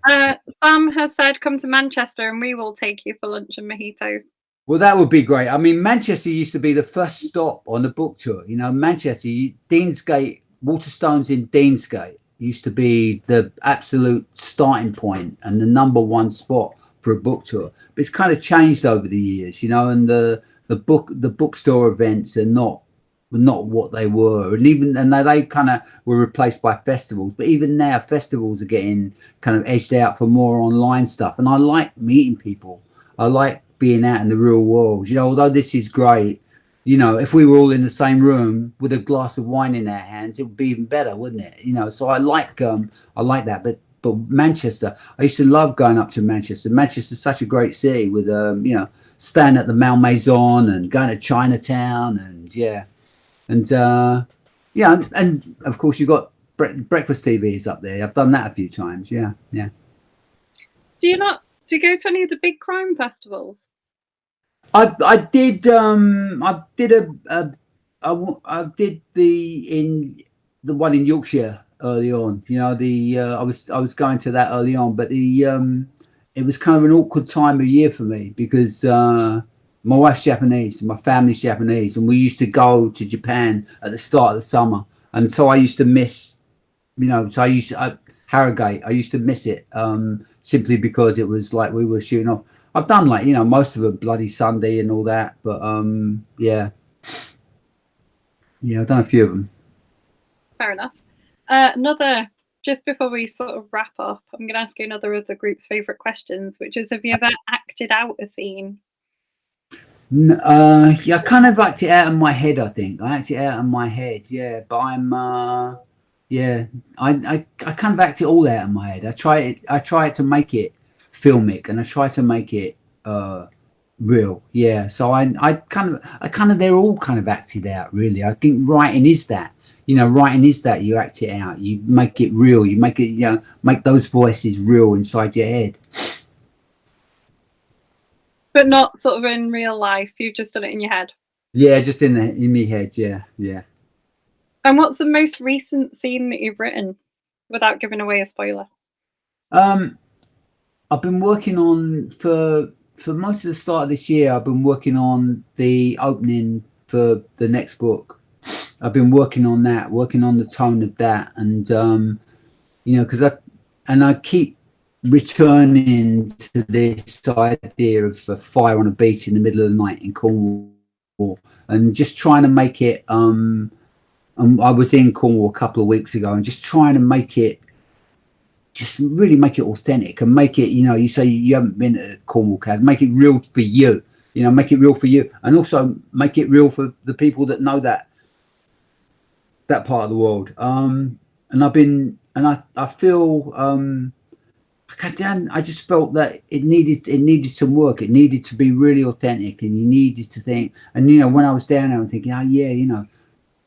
Sam has said come to Manchester and we will take you for lunch and mojitos. Well, that would be great. I mean, Manchester used to be the first stop on the book tour. Manchester, Deansgate, Waterstones in Deansgate used to be the absolute starting point and the #1 spot for a book tour. But it's kind of changed over the years, and the bookstore events are not what they were, and they kind of were replaced by festivals. But even now, festivals are getting kind of edged out for more online stuff. And I like meeting people. I like being out in the real world. Although this is great, if we were all in the same room with a glass of wine in our hands, it would be even better, wouldn't it? So I like that. But Manchester, I used to love going up to Manchester. Manchester's such a great city with staying at the Malmaison and going to Chinatown, and of course you've got breakfast TVs up there. I've done that a few times. Yeah. Do you go to any of the big crime festivals? I did the one in Yorkshire early on. I was going to that early on, but it was kind of an awkward time of year for me because my wife's Japanese and my family's Japanese, and we used to go to Japan at the start of the summer, and so I used to miss, Harrogate. I used to miss it simply because it was like we were shooting off. I've done most of a bloody Sunday and all that, but I've done a few of them. Fair enough. Just before we sort of wrap up, I'm going to ask you another of the group's favourite questions, which is, have you ever acted out a scene? I kind of act it out in my head. I think I act it out in my head. Yeah, but I'm I kind of act it all out in my head. I try it to make it filmic, and I try to make it real. Yeah. So I kind of they're all kind of acted out, really. I think writing is that. Writing is that you act it out, you make it real, you make it, make those voices real inside your head. But not sort of in real life. You've just done it in your head. Yeah, just in me head. Yeah, yeah. And what's the most recent scene that you've written, without giving away a spoiler? I've been working on for most of the start of this year. I've been working on the opening for the next book. I've been working on that, working on the tone of that, and because I keep returning to this idea of a fire on a beach in the middle of the night in Cornwall, and just trying to make it. I was in Cornwall a couple of weeks ago, and just trying to make it, just really make it authentic, and make it, you say you haven't been to Cornwall, Kaz, make it real for you, make it real for you, and also make it real for the people that know that part of the world. And I feel, I just felt that it needed some work. It needed to be really authentic, and you needed to think. And when I was down there, I'm thinking, oh yeah,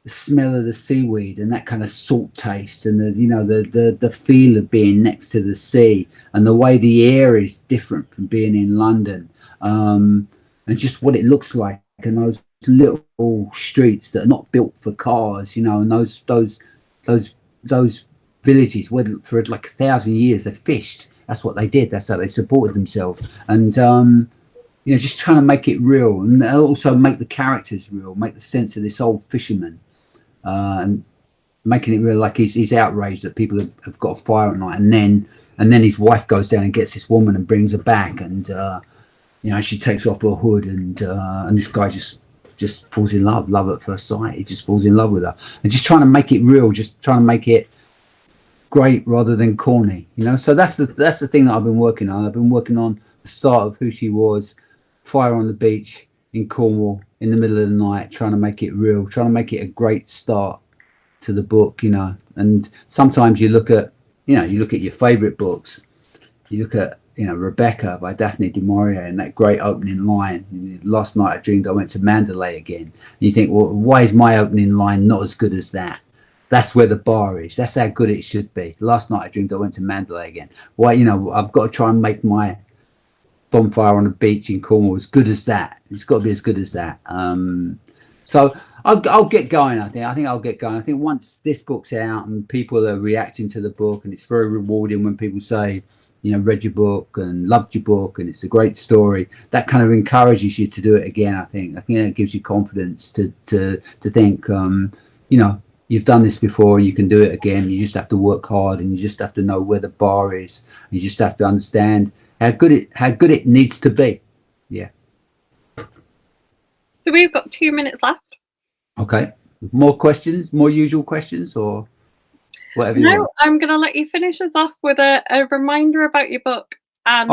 the smell of the seaweed and that kind of salt taste, and the feel of being next to the sea, and the way the air is different from being in London, and just what it looks like, and those little streets that are not built for cars, and those villages where for like 1,000 years they fished. That's what they did. That's how they supported themselves. And just trying to make it real, and also make the characters real, make the sense of this old fisherman, and making it real. Like he's outraged that people have got a fire at night, and then his wife goes down and gets this woman and brings her back, and she takes off her hood, and this guy just falls in love at first sight. He just falls in love with her, and just trying to make it real, just trying to make it great rather than corny. So that's the thing that I've been working on. I've been working on the start of who she was, fire on the beach in Cornwall in the middle of the night, trying to make it real, trying to make it a great start to the book. And sometimes you look at your favorite books, you look at Rebecca by Daphne du Maurier, and that great opening line, last night I dreamed I went to Mandalay again, and you think, well, why is my opening line not as good as that? That's where the bar is. That's how good it should be. Last night I dreamed I went to Mandalay again. Why, I've got to try and make my bonfire on the beach in Cornwall as good as that. It's got to be as good as that. So I'll get going. I think I'll get going. I think once this book's out and people are reacting to the book, and it's very rewarding when people say, read your book and loved your book and it's a great story, that kind of encourages you to do it again. I think that gives you confidence to think, you've done this before, you can do it again. You just have to work hard, and you just have to know where the bar is. You just have to understand how good it needs to be. Yeah. So we've got 2 minutes left. Okay. More questions? More usual questions, or whatever you want? I'm going to let you finish us off with a reminder about your book, and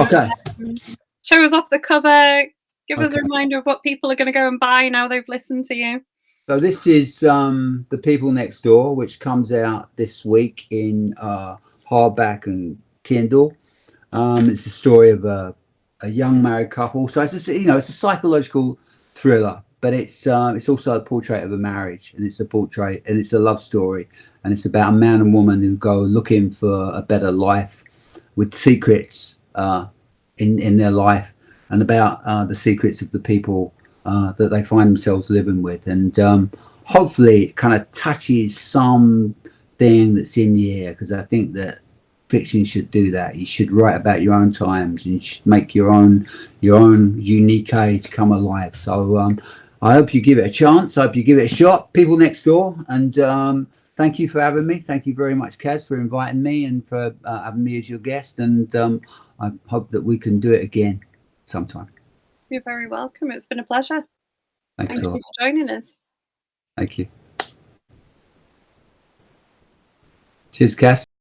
show us off the cover. Give us a reminder of what people are going to go and buy now they've listened to you. So this is The People Next Door, which comes out this week in hardback and Kindle. It's a story of a young married couple. So it's a psychological thriller, but it's also a portrait of a marriage, and it's a love story, and it's about a man and woman who go looking for a better life with secrets in their life, and about the secrets of the people that they find themselves living with, and hopefully it kind of touches something that's in the air, because I think that fiction should do that. You should write about your own times, and you should make your own unique age come alive. So I hope you give it a chance. I hope you give it a shot. People Next Door, and thank you for having me. Thank you very much, Kaz, for inviting me and for having me as your guest, and I hope that we can do it again sometime. You're very welcome. It's been a pleasure. Thank you for joining us. Thank you. Cheers, Cass.